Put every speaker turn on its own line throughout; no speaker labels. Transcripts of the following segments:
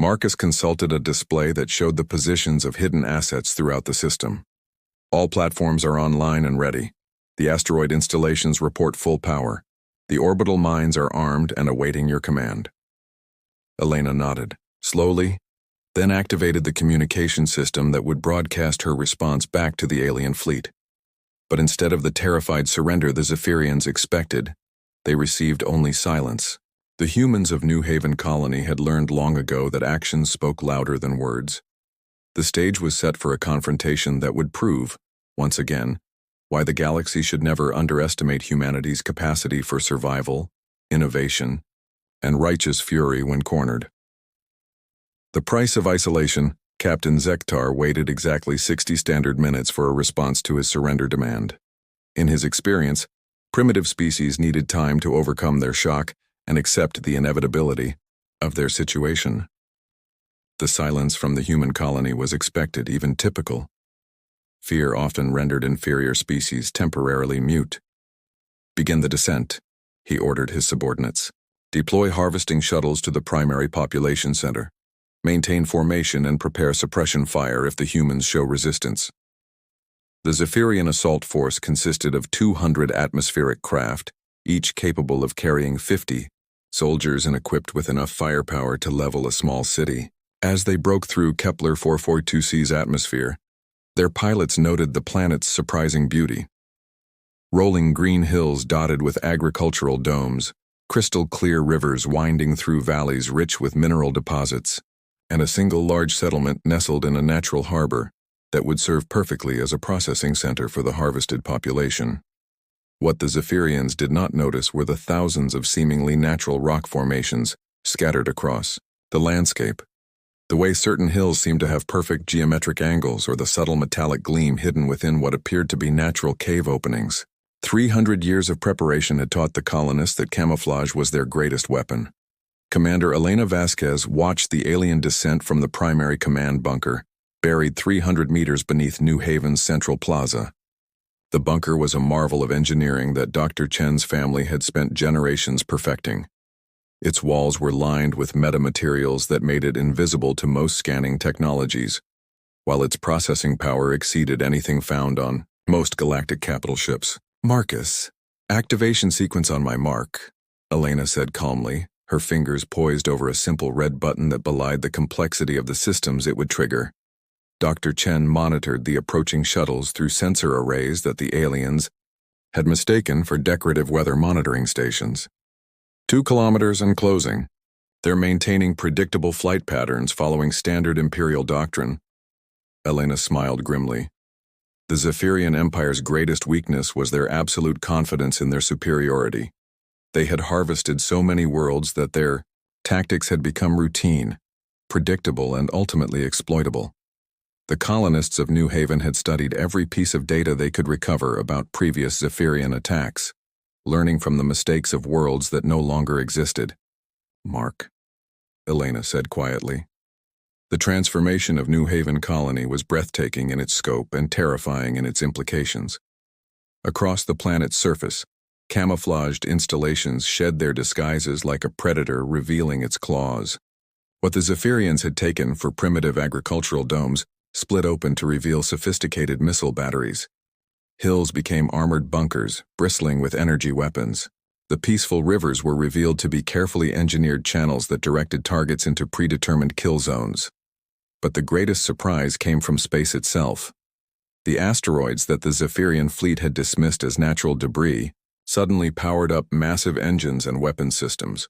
Marcus consulted a display that showed the positions of hidden assets throughout the system. All platforms are online and ready. The asteroid installations report full power. The orbital mines are armed and awaiting your command. Elena nodded, slowly, then activated the communication system that would broadcast her response back to the alien fleet. But instead of the terrified surrender the Zephyrians expected, they received only silence. The humans of New Haven Colony had learned long ago that actions spoke louder than words. The stage was set for a confrontation that would prove, once again, why the galaxy should never underestimate humanity's capacity for survival, innovation, and righteous fury when cornered. The price of isolation, Captain Zektar waited exactly 60 standard minutes for a response to his surrender demand. In his experience, primitive species needed time to overcome their shock and accept the inevitability of their situation. The silence from the human colony was expected, even typical. Fear often rendered inferior species temporarily mute. "Begin the descent," he ordered his subordinates. "Deploy harvesting shuttles to the primary population center. Maintain formation and prepare suppression fire if the humans show resistance." The Zephyrian assault force consisted of 200 atmospheric craft, each capable of carrying 50 soldiers and equipped with enough firepower to level a small city. As they broke through Kepler 442c's atmosphere, their pilots noted the planet's surprising beauty. Rolling green hills dotted with agricultural domes, crystal-clear rivers winding through valleys rich with mineral deposits, and a single large settlement nestled in a natural harbor that would serve perfectly as a processing center for the harvested population. What the Zephyrians did not notice were the thousands of seemingly natural rock formations scattered across the landscape. The way certain hills seemed to have perfect geometric angles or the subtle metallic gleam hidden within what appeared to be natural cave openings. 300 years of preparation had taught the colonists that camouflage was their greatest weapon. Commander Elena Vasquez watched the alien descent from the primary command bunker, buried 300 meters beneath New Haven's central plaza. The bunker was a marvel of engineering that Dr. Chen's family had spent generations perfecting. Its walls were lined with metamaterials that made it invisible to most scanning technologies, while its processing power exceeded anything found on most galactic capital ships. "Marcus, activation sequence on my mark," Elena said calmly, her fingers poised over a simple red button that belied the complexity of the systems it would trigger. Dr. Chen monitored the approaching shuttles through sensor arrays that the aliens had mistaken for decorative weather monitoring stations. 2 kilometers and closing. They're maintaining predictable flight patterns following standard Imperial doctrine. Elena smiled grimly. The Zephyrian Empire's greatest weakness was their absolute confidence in their superiority. They had harvested so many worlds that their tactics had become routine, predictable, and ultimately exploitable. The colonists of New Haven had studied every piece of data they could recover about previous Zephyrian attacks, learning from the mistakes of worlds that no longer existed. "Mark," Elena said quietly. The transformation of New Haven Colony was breathtaking in its scope and terrifying in its implications. Across the planet's surface, camouflaged installations shed their disguises like a predator revealing its claws. What the Zephyrians had taken for primitive agricultural domes split open to reveal sophisticated missile batteries. Hills became armored bunkers, bristling with energy weapons. The peaceful rivers were revealed to be carefully engineered channels that directed targets into predetermined kill zones. But the greatest surprise came from space itself. The asteroids that the Zephyrian fleet had dismissed as natural debris suddenly powered up massive engines and weapons systems.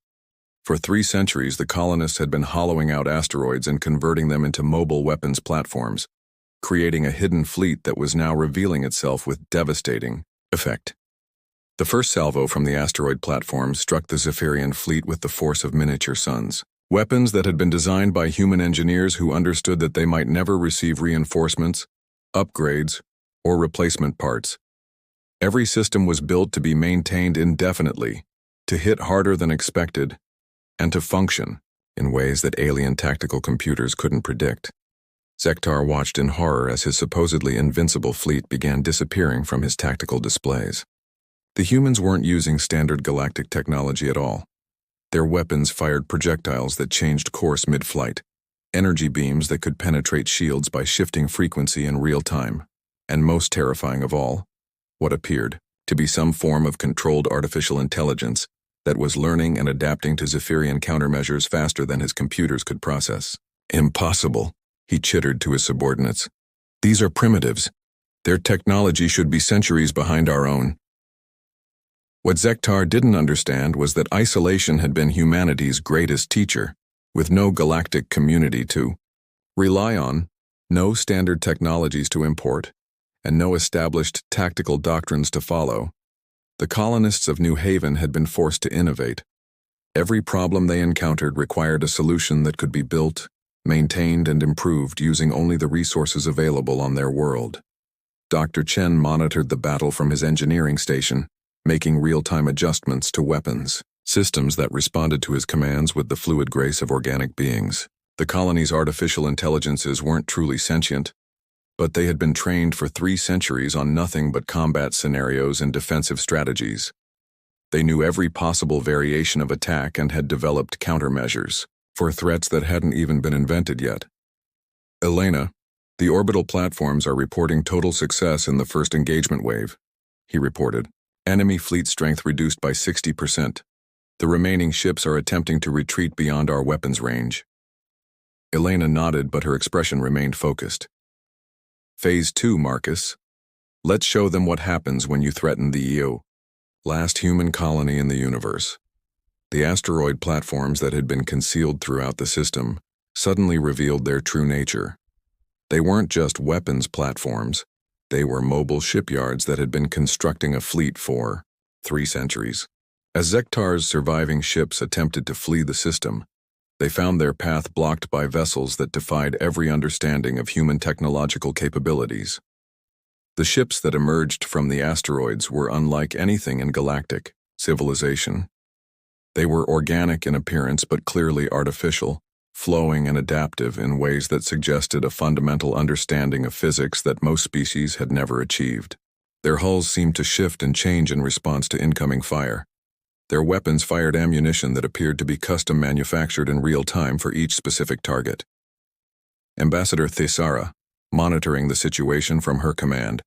For 3 centuries, the colonists had been hollowing out asteroids and converting them into mobile weapons platforms, creating a hidden fleet that was now revealing itself with devastating effect. The first salvo from the asteroid platform struck the Zephyrian fleet with the force of miniature suns. Weapons that had been designed by human engineers who understood that they might never receive reinforcements, upgrades, or replacement parts. Every system was built to be maintained indefinitely, to hit harder than expected, and to function in ways that alien tactical computers couldn't predict. Zektar watched in horror as his supposedly invincible fleet began disappearing from his tactical displays. The humans weren't using standard galactic technology at all. Their weapons fired projectiles that changed course mid-flight, energy beams that could penetrate shields by shifting frequency in real time. And most terrifying of all, what appeared to be some form of controlled artificial intelligence that was learning and adapting to Zephyrian countermeasures faster than his computers could process. Impossible, he chittered to his subordinates. These are primitives. Their technology should be centuries behind our own. What Zektar didn't understand was that isolation had been humanity's greatest teacher, with no galactic community to rely on, no standard technologies to import, and no established tactical doctrines to follow. The colonists of New Haven had been forced to innovate. Every problem they encountered required a solution that could be built, maintained, and improved using only the resources available on their world. Dr. Chen monitored the battle from his engineering station, making real-time adjustments to weapons, systems that responded to his commands with the fluid grace of organic beings. The colony's artificial intelligences weren't truly sentient, but they had been trained for 3 centuries on nothing but combat scenarios and defensive strategies. They knew every possible variation of attack and had developed countermeasures for threats that hadn't even been invented yet. Elena, the orbital platforms are reporting total success in the first engagement wave, he reported. Enemy fleet strength reduced by 60%. The remaining ships are attempting to retreat beyond our weapons range. Elena nodded, but her expression remained focused. Phase 2, Marcus. Let's show them what happens when you threaten the EO. Last human colony in the universe. The asteroid platforms that had been concealed throughout the system suddenly revealed their true nature. They weren't just weapons platforms. They were mobile shipyards that had been constructing a fleet for 3 centuries. As Zektar's surviving ships attempted to flee the system, they found their path blocked by vessels that defied every understanding of human technological capabilities. The ships that emerged from the asteroids were unlike anything in galactic civilization. They were organic in appearance but clearly artificial, flowing and adaptive in ways that suggested a fundamental understanding of physics that most species had never achieved. Their hulls seemed to shift and change in response to incoming fire. Their weapons fired ammunition that appeared to be custom manufactured in real time for each specific target. Ambassador Thesara, monitoring the situation from her command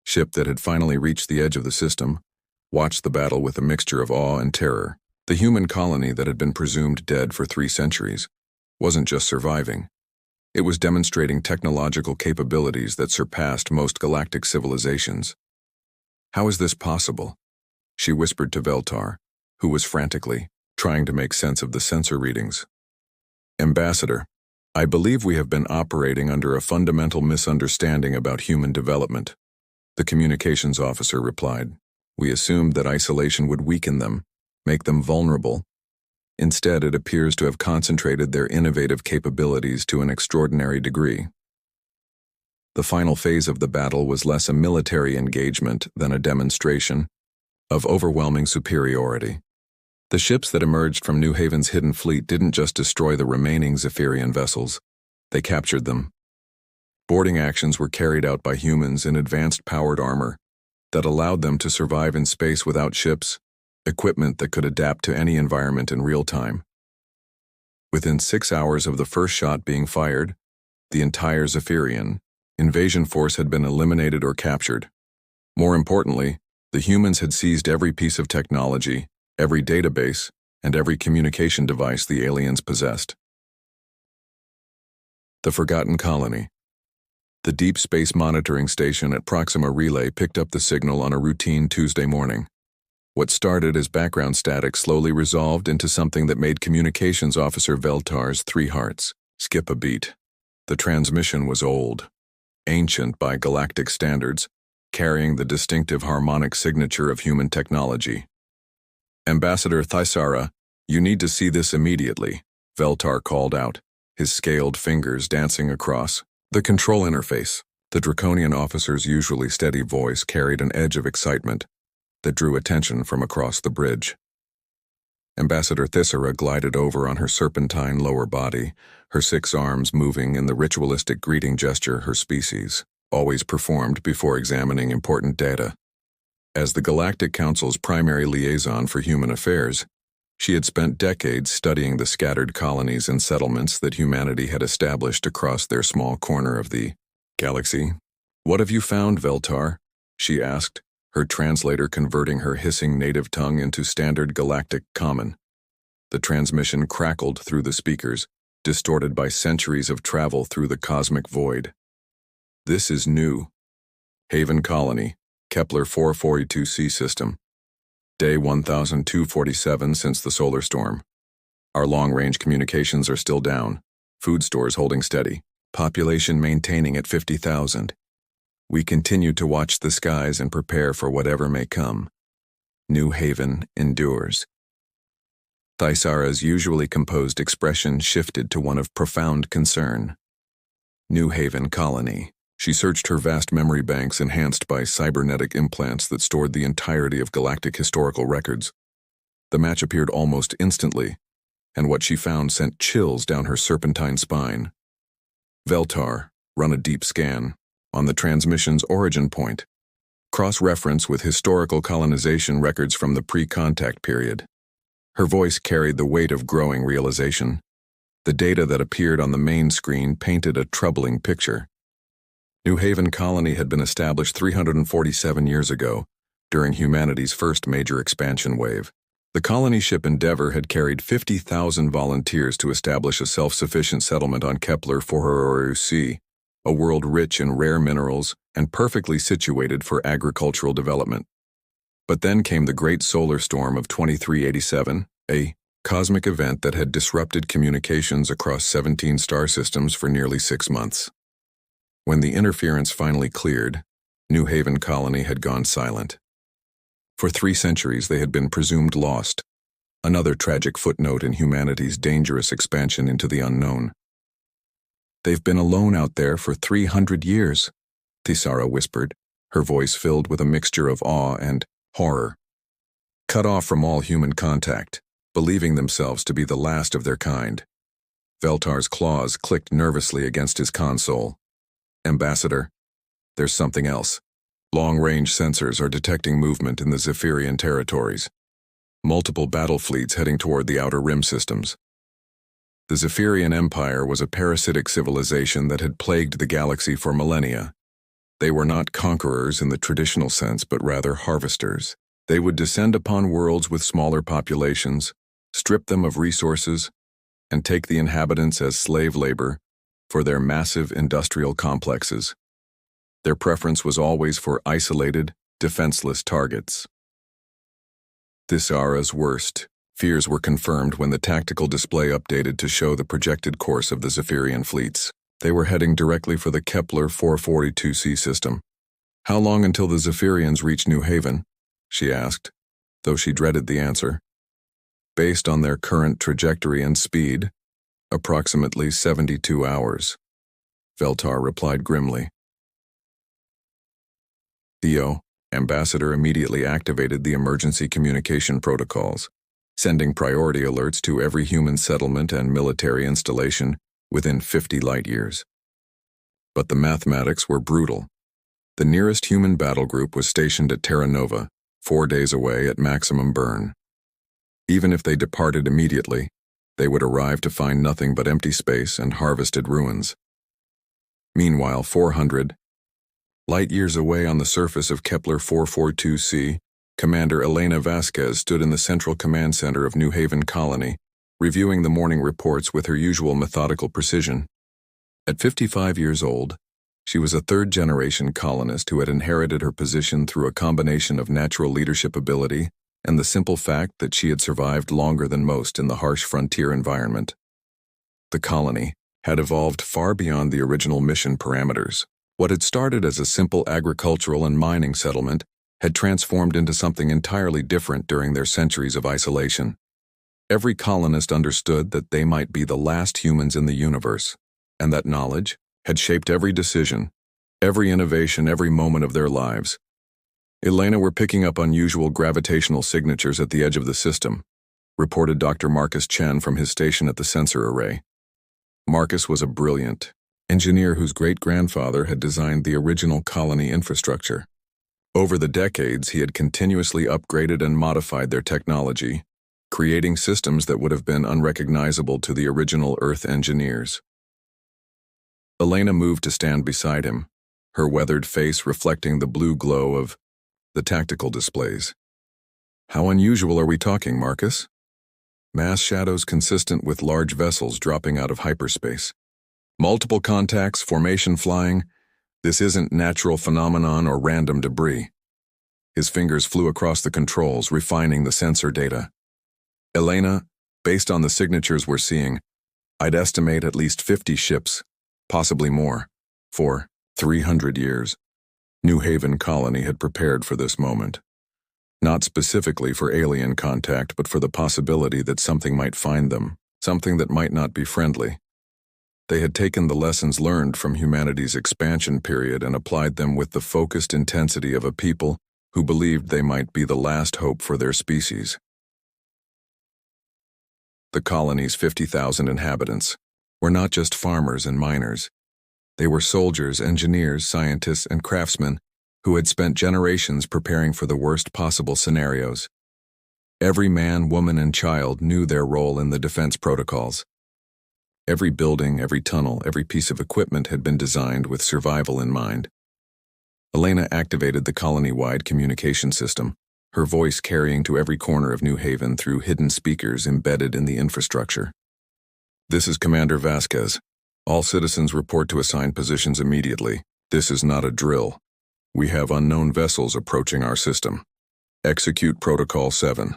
ship that had finally reached the edge of the system, watched the battle with a mixture of awe and terror. The human colony that had been presumed dead for 3 centuries wasn't just surviving. It was demonstrating technological capabilities that surpassed most galactic civilizations. How is this possible? She whispered to Veltar, who was frantically trying to make sense of the sensor readings. Ambassador, I believe we have been operating under a fundamental misunderstanding about human development. The communications officer replied. We assumed that isolation would weaken them, make them vulnerable. Instead, it appears to have concentrated their innovative capabilities to an extraordinary degree. The final phase of the battle was less a military engagement than a demonstration of overwhelming superiority. The ships that emerged from New Haven's hidden fleet didn't just destroy the remaining Zephyrian vessels, they captured them. Boarding actions were carried out by humans in advanced powered armor that allowed them to survive in space without ships, equipment that could adapt to any environment in real time. Within 6 hours of the first shot being fired, the entire Zephyrian invasion force had been eliminated or captured. More importantly, the humans had seized every piece of technology, every database, and every communication device the aliens possessed. The Forgotten Colony. The Deep Space Monitoring Station at Proxima Relay picked up the signal on a routine Tuesday morning. What started as background static slowly resolved into something that made Communications Officer Veltar's 3 hearts skip a beat. The transmission was old, ancient by galactic standards, carrying the distinctive harmonic signature of human technology. Ambassador Thesara, you need to see this immediately, Veltar called out, his scaled fingers dancing across the control interface. The draconian officer's usually steady voice carried an edge of excitement that drew attention from across the bridge. Ambassador Thesara glided over on her serpentine lower body, her 6 arms moving in the ritualistic greeting gesture her species always performed before examining important data. As the Galactic Council's primary liaison for human affairs, She had spent decades studying the scattered colonies and settlements that humanity had established across their small corner of the galaxy. "What have you found, Veltar?" she asked, her translator converting her hissing native tongue into standard galactic common. The transmission crackled through the speakers, distorted by centuries of travel through the cosmic void. "This is new. Haven Colony, Kepler 442c system. Day 1247 since the solar storm. Our long-range communications are still down. Food stores holding steady. Population maintaining at 50,000. We continue to watch the skies and prepare for whatever may come. New Haven endures." Thaisara's usually composed expression shifted to one of profound concern. New Haven Colony. She searched her vast memory banks enhanced by cybernetic implants that stored the entirety of galactic historical records. The match appeared almost instantly, and what she found sent chills down her serpentine spine. "Veltar, run a deep scan on the transmission's origin point. Cross-reference with historical colonization records from the pre-contact period." Her voice carried the weight of growing realization. The data that appeared on the main screen painted a troubling picture. New Haven Colony had been established 347 years ago, during humanity's first major expansion wave. The colony ship Endeavour had carried 50,000 volunteers to establish a self-sufficient settlement on Kepler 442c, a world rich in rare minerals and perfectly situated for agricultural development. But then came the Great Solar Storm of 2387, a cosmic event that had disrupted communications across 17 star systems for nearly 6 months. When the interference finally cleared, New Haven Colony had gone silent. For 3 centuries they had been presumed lost, another tragic footnote in humanity's dangerous expansion into the unknown. "They've been alone out there for 300 years, Thaisara whispered, her voice filled with a mixture of awe and horror. "Cut off from all human contact, believing themselves to be the last of their kind." Veltar's claws clicked nervously against his console. "Ambassador, there's something else. Long-range sensors are detecting movement in the Zephyrian territories. Multiple battle fleets heading toward the Outer Rim systems." The Zephyrian Empire was a parasitic civilization that had plagued the galaxy for millennia. They were not conquerors in the traditional sense, but rather harvesters. They would descend upon worlds with smaller populations, strip them of resources, and take the inhabitants as slave labor for their massive industrial complexes. Their preference was always for isolated, defenseless targets. Thaisara's worst fears were confirmed when the tactical display updated to show the projected course of the Zephyrian fleets. They were heading directly for the Kepler 442c system. "How long until the Zephyrians reach New Haven?" she asked, though she dreaded the answer. "Based on their current trajectory and speed, approximately 72 hours, Veltar replied grimly. Theo, Ambassador immediately activated the emergency communication protocols, sending priority alerts to every human settlement and military installation within 50 light-years. But the mathematics were brutal. The nearest human battle group was stationed at Terra Nova, 4 days away at maximum burn. Even if they departed immediately, they would arrive to find nothing but empty space and harvested ruins. Meanwhile, 400 light-years away on the surface of Kepler 442c, Commander Elena Vasquez stood in the central command center of New Haven Colony, reviewing the morning reports with her usual methodical precision. At 55 years old, she was a third-generation colonist who had inherited her position through a combination of natural leadership ability and the simple fact that she had survived longer than most in the harsh frontier environment. The colony had evolved far beyond the original mission parameters. What had started as a simple agricultural and mining settlement had transformed into something entirely different during their centuries of isolation. Every colonist understood that they might be the last humans in the universe, and that knowledge had shaped every decision, every innovation, every moment of their lives. Elena were picking up unusual gravitational signatures at the edge of the system, reported Dr. Marcus Chen from his station at the sensor array. Marcus was a brilliant engineer whose great-grandfather had designed the original colony infrastructure. Over the decades, he had continuously upgraded and modified their technology, creating systems that would have been unrecognizable to the original Earth engineers. Elena moved to stand beside him, her weathered face reflecting the blue glow of the tactical displays. How unusual are we talking, Marcus? Mass shadows consistent with large vessels dropping out of hyperspace. Multiple contacts, formation flying. This isn't natural phenomenon or random debris. His fingers flew across the controls, refining the sensor data. Elena, based on the signatures we're seeing, I'd estimate at least 50 ships, possibly more, for 300 years. New Haven Colony had prepared for this moment. Not specifically for alien contact, but for the possibility that something might find them, something that might not be friendly. They had taken the lessons learned from humanity's expansion period and applied them with the focused intensity of a people who believed they might be the last hope for their species. The colony's 50,000 inhabitants were not just farmers and miners. They were soldiers, engineers, scientists, and craftsmen who had spent generations preparing for the worst possible scenarios. Every man, woman, and child knew their role in the defense protocols. Every building, every tunnel, every piece of equipment had been designed with survival in mind. Elena activated the colony-wide communication system, her voice carrying to every corner of New Haven through hidden speakers embedded in the infrastructure. This is Commander Vasquez. All citizens report to assigned positions immediately. This is not a drill. We have unknown vessels approaching our system. Execute Protocol 7.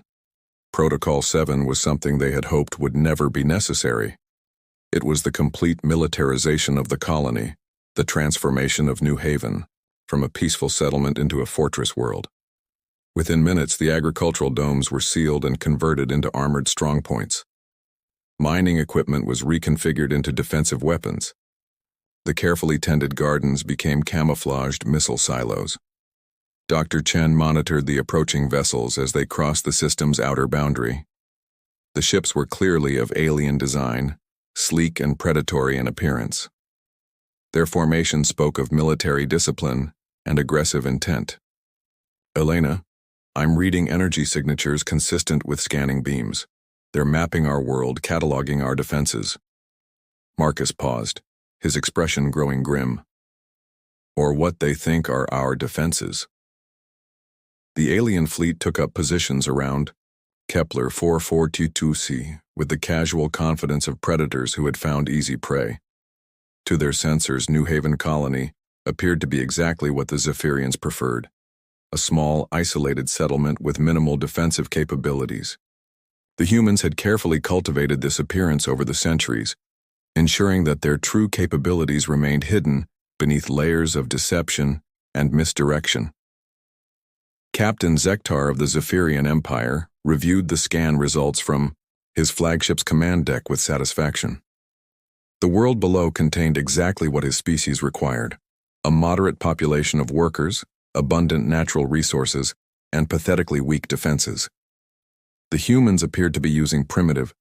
Protocol 7 was something they had hoped would never be necessary. It was the complete militarization of the colony, the transformation of New Haven, from a peaceful settlement into a fortress world. Within minutes, the agricultural domes were sealed and converted into armored strongpoints. Mining equipment was reconfigured into defensive weapons. The carefully tended gardens became camouflaged missile silos. Dr. Chen monitored the approaching vessels as they crossed the system's outer boundary. The ships were clearly of alien design, sleek and predatory in appearance. Their formation spoke of military discipline and aggressive intent. Elena, I'm reading energy signatures consistent with scanning beams. They're mapping our world, cataloging our defenses. Marcus paused, his expression growing grim. Or what they think are our defenses. The alien fleet took up positions around Kepler 4422c with the casual confidence of predators who had found easy prey. To their sensors, New Haven Colony appeared to be exactly what the Zephyrians preferred, a small, isolated settlement with minimal defensive capabilities. The humans had carefully cultivated this appearance over the centuries, ensuring that their true capabilities remained hidden beneath layers of deception and misdirection. Captain Zektar of the Zephyrian Empire reviewed the scan results from his flagship's command deck with satisfaction. The world below contained exactly what his species required: a moderate population of workers, abundant natural resources, and pathetically weak defenses. The humans appeared to be using primitive,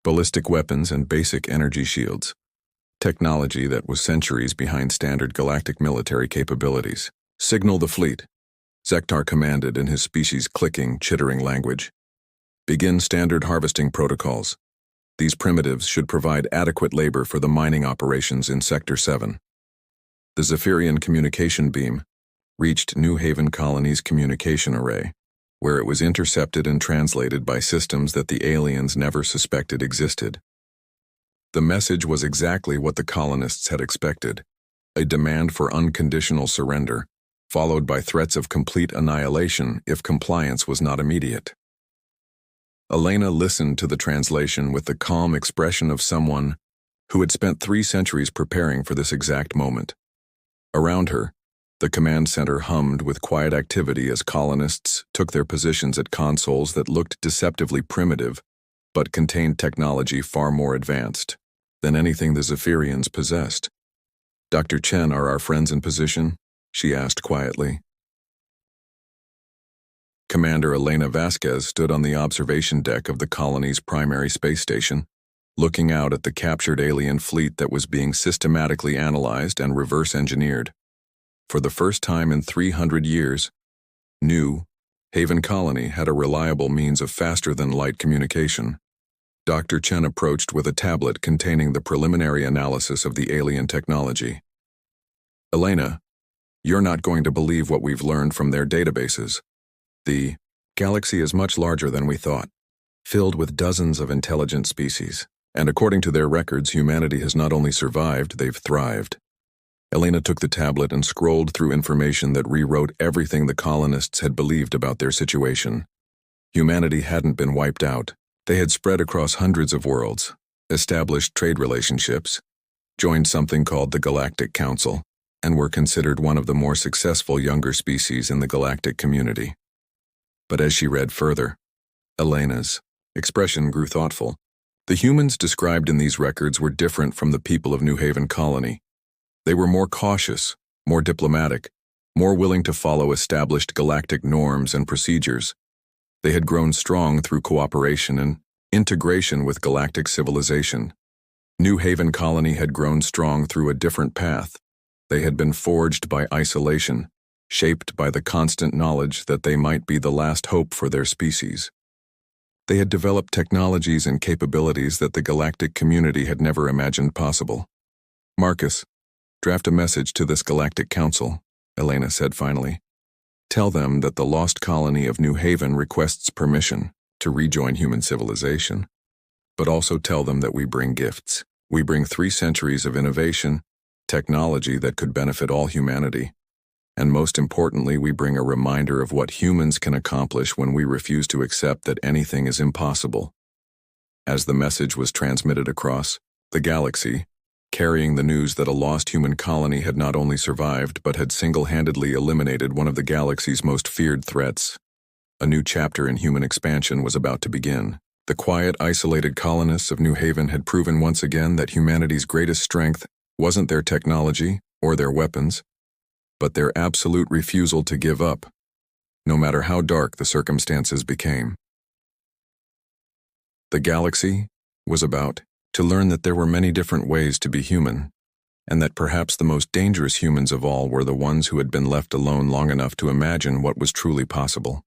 ballistic weapons and basic energy shields, technology that was centuries behind standard galactic military capabilities. Signal the fleet, Zektar commanded in his species' clicking, chittering language. Begin standard harvesting protocols. These primitives should provide adequate labor for the mining operations in Sector 7. The Zephyrian communication beam reached New Haven Colony's communication array, where it was intercepted and translated by systems that the aliens never suspected existed. The message was exactly what the colonists had expected: a demand for unconditional surrender, followed by threats of complete annihilation if compliance was not immediate. Elena listened to the translation with the calm expression of someone who had spent 3 centuries preparing for this exact moment. Around her, the command center hummed with quiet activity as colonists took their positions at consoles that looked deceptively primitive, but contained technology far more advanced than anything the Zephyrians possessed. Dr. Chen, are our friends in position? She asked quietly. Commander Elena Vasquez stood on the observation deck of the colony's primary space station, looking out at the captured alien fleet that was being systematically analyzed and reverse-engineered. For the first time in 300 years, New Haven Colony had a reliable means of faster-than-light communication. Dr. Chen approached with a tablet containing the preliminary analysis of the alien technology. "Elena, you're not going to believe what we've learned from their databases. The galaxy is much larger than we thought, filled with dozens of intelligent species. And according to their records, humanity has not only survived, they've thrived." Elena took the tablet and scrolled through information that rewrote everything the colonists had believed about their situation. Humanity hadn't been wiped out. They had spread across hundreds of worlds, established trade relationships, joined something called the Galactic Council, and were considered one of the more successful younger species in the galactic community. But as she read further, Elena's expression grew thoughtful. The humans described in these records were different from the people of New Haven Colony. They were more cautious, more diplomatic, more willing to follow established galactic norms and procedures. They had grown strong through cooperation and integration with galactic civilization. New Haven Colony had grown strong through a different path. They had been forged by isolation, shaped by the constant knowledge that they might be the last hope for their species. They had developed technologies and capabilities that the galactic community had never imagined possible. "Marcus, draft a message to this Galactic Council," Elena said finally. "Tell them that the lost colony of New Haven requests permission to rejoin human civilization. But also tell them that we bring gifts. We bring 3 centuries of innovation, technology that could benefit all humanity. And most importantly, we bring a reminder of what humans can accomplish when we refuse to accept that anything is impossible." As the message was transmitted across the galaxy, carrying the news that a lost human colony had not only survived but had single-handedly eliminated one of the galaxy's most feared threats, a new chapter in human expansion was about to begin. The quiet, isolated colonists of New Haven had proven once again that humanity's greatest strength wasn't their technology or their weapons, but their absolute refusal to give up, no matter how dark the circumstances became. The galaxy was about to learn that there were many different ways to be human, and that perhaps the most dangerous humans of all were the ones who had been left alone long enough to imagine what was truly possible.